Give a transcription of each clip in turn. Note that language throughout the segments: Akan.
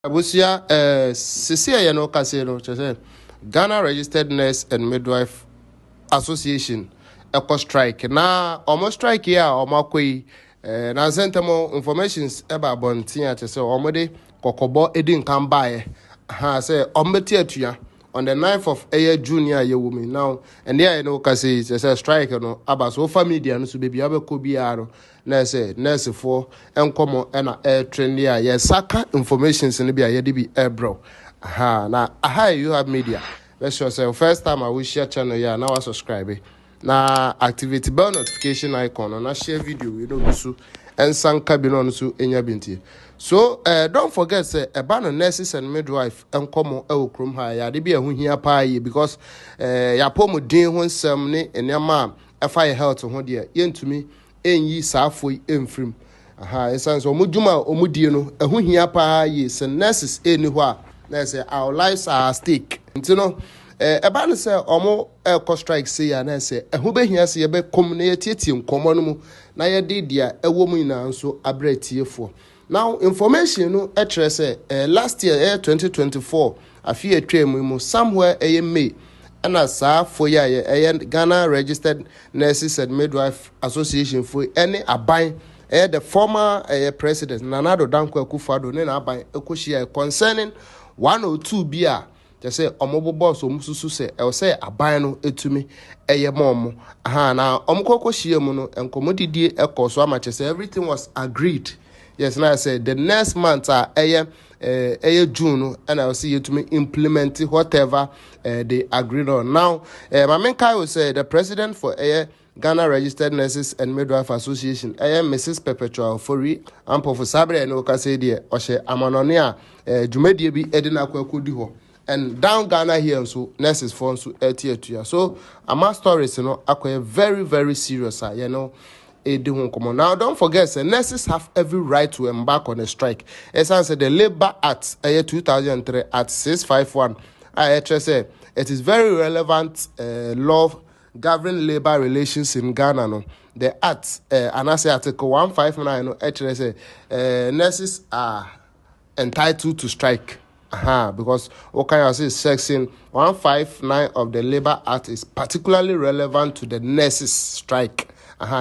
Abusia, Cecilia Yano Casino, Ghana Registered Nurse and Midwife Association, Eco Strike. Now, almost strike here, or Makui, na sentamo informations about Bontia, so Omode, Kokobo, Edin can buy. Ha say, Ombetia on the 9th of Junior, you woman now, and there I know Cassie, it's a strike, no, about so familiar, and so baby, Abe Kubiaro. Nurse for enkomo na air train there yes saka informations in be a be air bro aha na aha you have media let's show say first time I will share channel here now subscribe na activate bell notification icon na share video you know so and sanka bi no so enya binti so don't forget say about nurses and midwife enkomo e okrom ha ya de be ehu hia pa yi because ya pomodin ho nsam ne enema afa health ho de yentumi enyi saafo emfrim aha esanse omuduma omudie no ehu hia pa ye se nurses eni ho a na say our lives are at stake ntino eba no say omo eco strike say ya na say ehu be hia say be kom na yetietie nkomo no mu na ye de dia ewo mu ina nso abretiefo now information no etre say last year 2024 afi etwem mu somewhere May and as for ya Ghana Registered Nurses and Midwife Association for any abai the former president Nanado Danko Akufo-Addo ne na abai ekoshia concerning 102 bia just say omobo boss omususu say e say abai no etumi mom aha na omkokoshia mu no enkomodidie ekoso amache say everything was agreed. Yes, now I said the next month June, and I'll see you to me implement whatever they agreed on. Now, my main guy will say the president for Ghana Registered Nurses and Midwife Association, Mrs. Perpetual Fori, and Professor Sabre and Okasedi, Oshe Amanonia, Jumedi be Edina Kwekudiho. And down Ghana here, so nurses for so So, my stories, you know, are very, very serious, you know. Now, don't forget, nurses have every right to embark on a strike. As I said, the Labor Act 2003 at 651, IHSA, it is very relevant law governing labor relations in Ghana. No? The Act, and I say Article 159, HSA, nurses are entitled to strike. Because what can I say? Section 159 of the Labor Act is particularly relevant to the nurses' strike.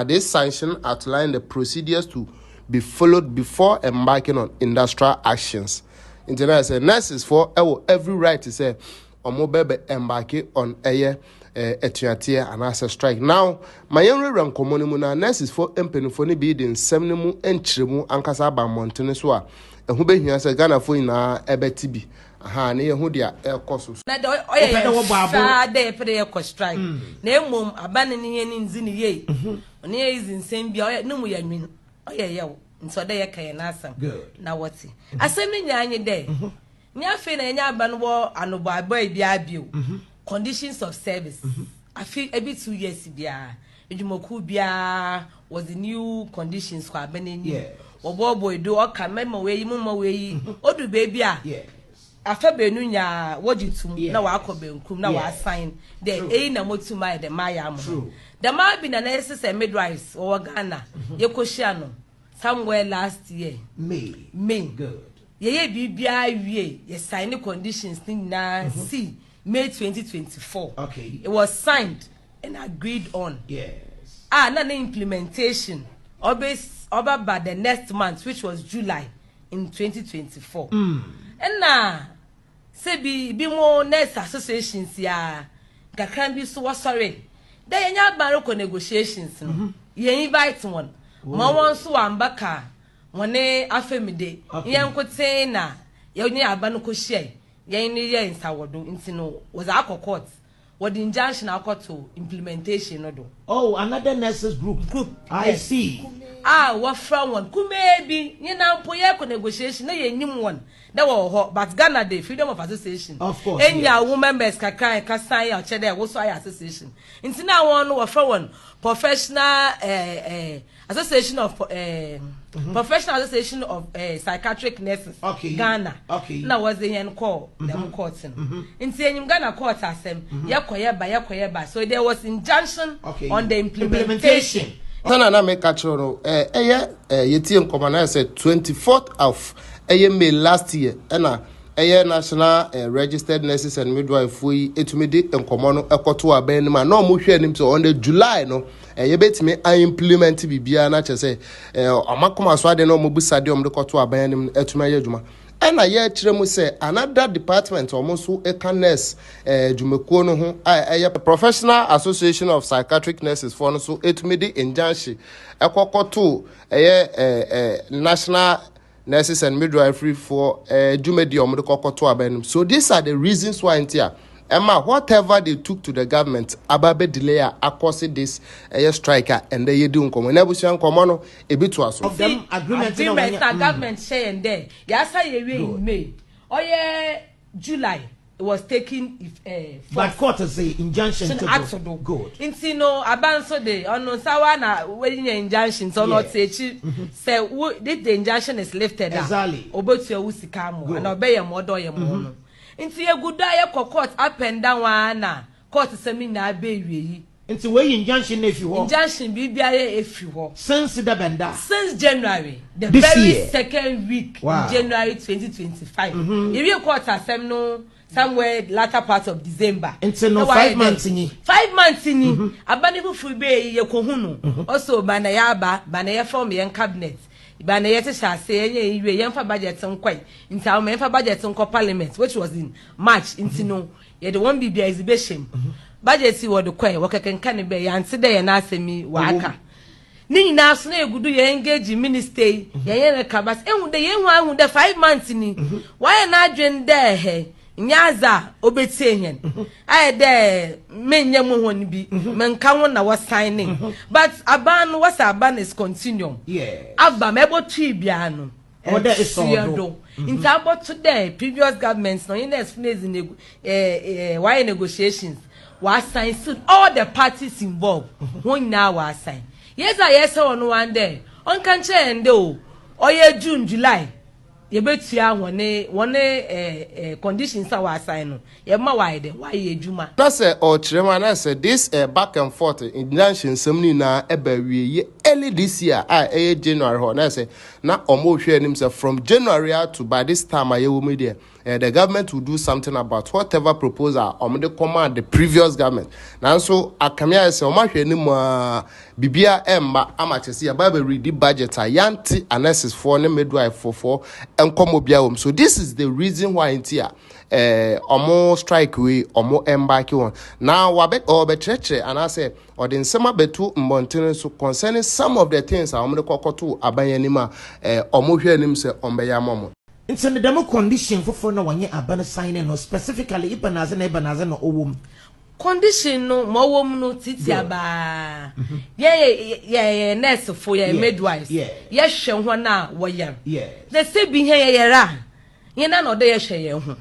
This sanction outline the procedures to be followed before embarking on industrial actions. International say nurses for every right to say omobebe embarking on etiatia and as a strike. Now, my young ran communimu nurses for empenifoni be in semnemu enchiremu ankasa ba montene so a ehu be hia say Ghana for ina ebetibi. Ne ehu dia ekoso. Na de oye dey pray eco strike. Na emom abane ne ye nzi ne ye. One is nsem bia no mu ya nwin. Oye ye wo. Nso de ye kan na asam. Na woti. Asem ni nyanye de. Nya fe na nya aba no bo anobo abai bia bio. Conditions of service. I feel a bit 2 years bia. Ejumoku bia was the new conditions for abane ni. Obo boy do o ka memo we yi mo we yi. Odu baby a. Afa benu nya wojitum na wa akobenkum na wa sign the na motuma the maya mo the ma bi na nurses and midwives o Ghana yekohia no somewhere last year May good ye bibia wie ye sign conditions na see May 2024 okay it was signed and agreed on na the implementation over by the next month which was July in 2024 and na say be more nurse associations ya gakran bi so sorry dey nya baroko negotiations no ye invite one ma won so ambaka woni afemide ye nkote na ye nya aba no ko share ye ni ye nsawodo ntino was akọ what the injunction to implementation no do. Oh, another nurses group. I see. What from one? Could maybe you know poye negotiation. No, you knew one. That was hot, but Ghana Day Freedom of Association. Of course. And your women members can say or check there also association. Into now one or from one professional association of professional association of psychiatric nurses. Okay. Ghana. Okay. Now was the end call them courts. In saying Ghana court as them yakoyeba. So there was injunction on the implementation. Tana na make actual yeti nkomana say 24th of May last year national registered nurses and midwife we etumidi enkomo ekoto aben ma no mo hwe nim so on the July no betimi implement bibia na chese amakoma so ade no mo busade om de koto aben nim etuma ye adwuma ena ye kire mu say another department almost eka nurse dwumekuo no ho Professional Association of Psychiatric Nurses for no so etumidi injunction ekokoto national nurses and midwifery for Jumedium the Kokoto Abenum. So these are the reasons why Emma, whatever they took to the government, Ababe delay across this striker and they do come. Whenever you come on, a bit to us. Of them agreement government say and there. Yes, I in May. Oh yeah, July. It was taken but court say injunction to go good. Inti no abanso de ono sawana wedding injunction so not say say the injunction is lifted exactly obotu usika mo and obey your modo your mo inti eguda ye court up and down wana court seminar be wi inti we injunction if you injunction bibiare if you since the benda since January the this very year. second week in January 2025 if you court asem no somewhere latter part of December. Until no 5 months in 5 months in abanibu fube ye kohunu also banaya form yen cabinet banaya te sha say ye yemfa budget nkwai nti am yemfa budget nkọ parliament which was in March nti no ye the one bibia exhibition budget wo the kwai wo kekenka ne be ya nti de ye na asemi waka ni nyina so na egudu ye engage minister ye rekabas ehun de ye hu de 5 months ni why na adwen de he nyaza obetie hen aye de menye mo hon bi menka ho na was signing but aban is continuum aba mebo twi bia no order is so in about today previous governments no in explain in why negotiations was signed soon all the parties involved one now was signed yes on one day on kan ende o oye June July ye betua wone conditions are assign no ye ma wide why ye juma na say o chirema na say this back and forth injunction semni na ebawie early this year January ho na say na omo hwe anim say from January to by this time ayewo media the government will do something about whatever proposal the command the previous government now so akamia say omo hwe anim bibia emma amachesi ya ba read the budget yanti analysis for ne midwife for so this is the reason why intia omo strike we omo embark on now wabe obecheche and I say or the nsema betu mbontin so concerning some of the things omo de kokoto abanyanima omo hwe anim say ombeya momo it's in the demo condition for no one abana signing no specifically ibanaze no owum condition no mo wom no titi aba ye nurse for ye midwives ye hwe ho na wo yam the say bi he ye ra ye na no de ye hwe ye ho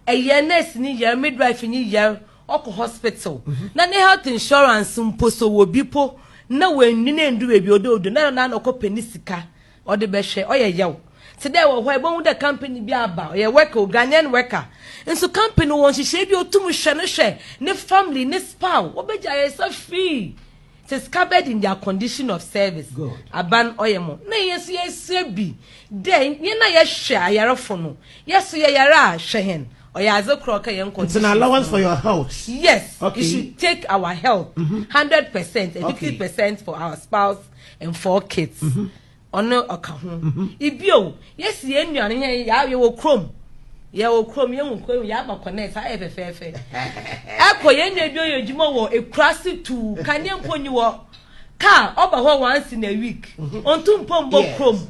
ye nurse ni ye midwife ni ye oko hospital na ne health insurance mposo wo bipo na wanni na ndu we bi odo na no ko penisika o de be hwe o ye yew today we who the company be about ye worker Ghanaian worker and so company won she bi otum hwe ne family ne spouse obeja yourself free it is covered in their condition of service aban oyemo na yes bi then ye na ye hwe ayarefo no yes ye yara hwe hen oyaze kroka yen condition. It's an allowance for your health. Yes, okay. You should take our health 100% and 50% for our spouse and 4 kids. Ono okahu ibio yes ye nnuane ye ya wo krom ye hu ya ba connect afefe ekoye nnu ebio ye djuma wo ekurasi tu kanye mponyi wo ka oba ho once in a week ontu mpombo krom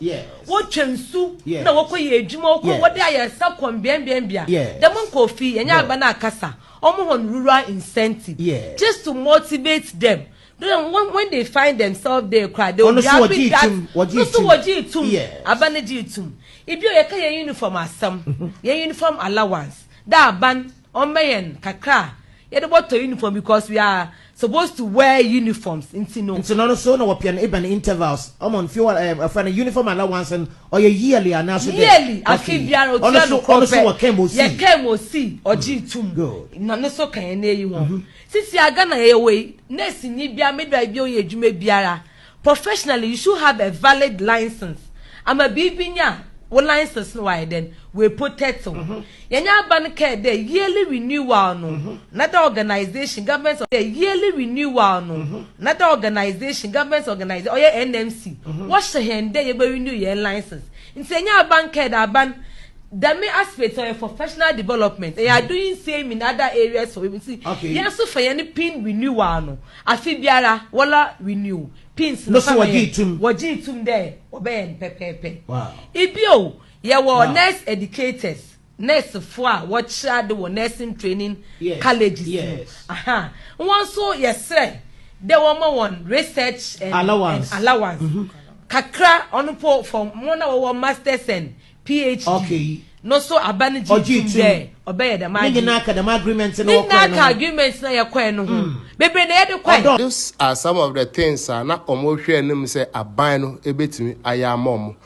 wo twensu na wo koye djuma wo ko wo de aye sakon bienbienbia dem nko fi ye nya agba na akasa omo hon rural incentive just to motivate them. When they find themselves there, cry. They will be happy that. Abanajitum. If you have a uniform as some, your uniform allowance. That ban on mayen kakra. You don't want to uniform because we are supposed to wear uniforms. Into no so no pian even intervals. On fuel a uniform allowance and or your yearly and also yearly. I keep your also came or G2. Good. None so can you. Since you are gonna away, next in Libya, midwife biara. Professionally, you should have a valid license. I'm a bibinya wo license no why then we protect them yenya ban care the yearly renewal no another organization government the yearly renewal no another organization government organization or NMC what she hand there you renew your license in senya ban care that ban the main aspect of professional development they are doing same in other areas so we see yes so for any pin renewal no afi biara wala renew pins no so wajitum there obey pepepe wow ibio ye were nurse educators nurse for what shade the nursing training colleges aha one so yes there one research and allowance kakra on from one our masters and PhD no so abaniji there obey the man the agreements and agreements na yakwa no ho bebe na yede kwa these are some of the things na omohwe anim say aban no ebetimi ayamom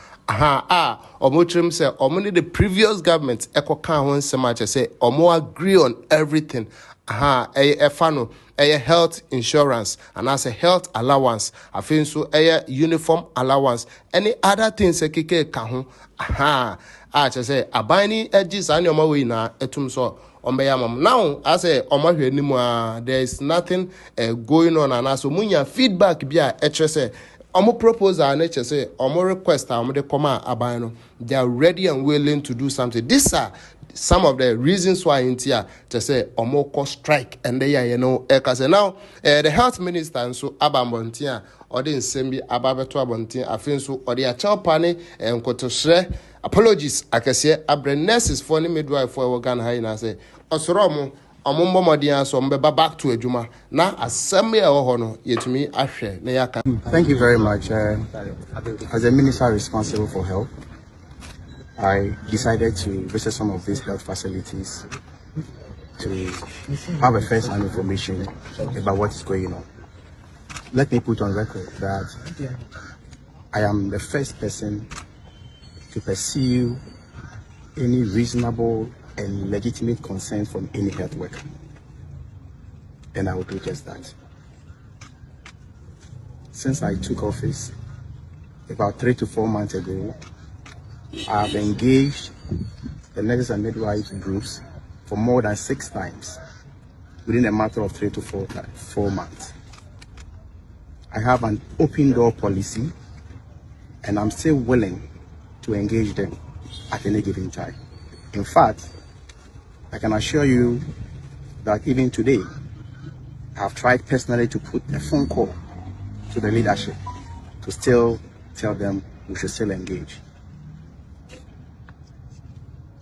omotrim say omoni the previous government ekoka ho nsema ache say omo agree on everything efano health insurance and as a health allowance afin so uniform allowance any other things ekeke ka ho ache say abani ejis anyoma we na etum so ombeyamam now as a omahwe nimu there is nothing going on and as munya feedback bia eche say omo proposal na eche say omo request omo de come aban no they are ready and willing to do something. These are some of the reasons why in here to say omoko strike and they are now the health minister and so abambontia or the nsembi ababeto abontia afinso or the achopane and kotosre apologies akese abre nurses for the midwife for Ghana high na say osoromo omombo modian so mbeba back to ejuma na assembly e ho no yetumi ahwe na yaka. Thank you very much. As a minister responsible for health, I decided to visit some of these health facilities to have a first-hand information about what is going on. Let me put on record that I am the first person to pursue any reasonable and legitimate concern from any health worker, and I will do just that. Since I took office about 3 to 4 months ago, I have engaged the nurses and midwives groups for more than 6 times within a matter of 3 to 4 months. I have an open door policy, and I'm still willing to engage them at any given time. In fact, I can assure you that even today, I've tried personally to put a phone call to the leadership to still tell them we should still engage.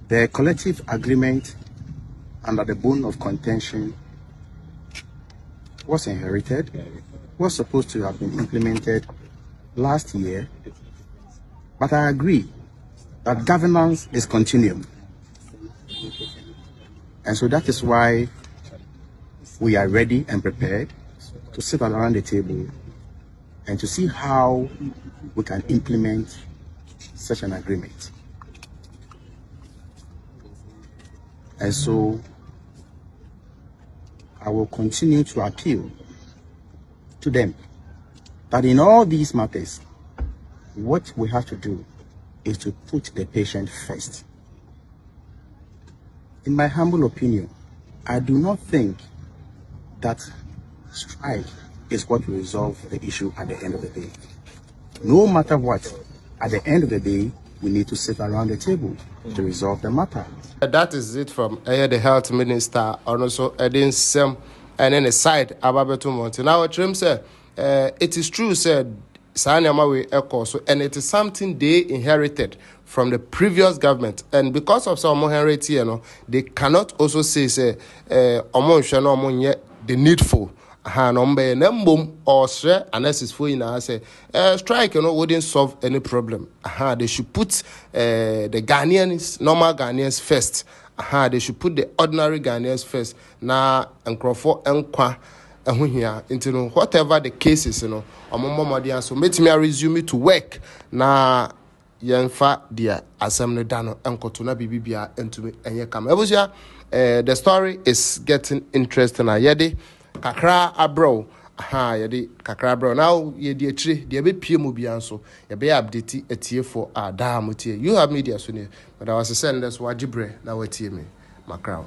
The collective agreement under the bone of contention was inherited, was supposed to have been implemented last year, but I agree that governance is continuum. And so that is why we are ready and prepared to sit around the table and to see how we can implement such an agreement. And so I will continue to appeal to them that in all these matters, what we have to do is to put the patient first. In my humble opinion, I do not think that strike is what will resolve the issue at the end of the day. No matter what, at the end of the day, we need to sit around the table to resolve the matter. That is it from the health minister, and also Edin Sem, and then aside Ababetu Monte. Now, Trim said, it is true, said Sanyamawe Echo, so, and it is something they inherited from the previous government. And because of some inheritance, they cannot also say, the needful. Nombe nembum or share analysis for in say strike wouldn't solve any problem. They should put the Ghanaians, normal Ghanaians first. They should put the ordinary Ghanaians first. Na encrofo enkwa here into whatever the cases, so make me resume to work na yenfa dia assembly dano enkotuna bibia into me enye kam. The story is getting interesting. Kakra abro ha yɛde kakra bro now yɛde atire de be pie mu bia nso yɛbe update atie for ada motie you have media so ne but I was send us wajibre na watie me macrow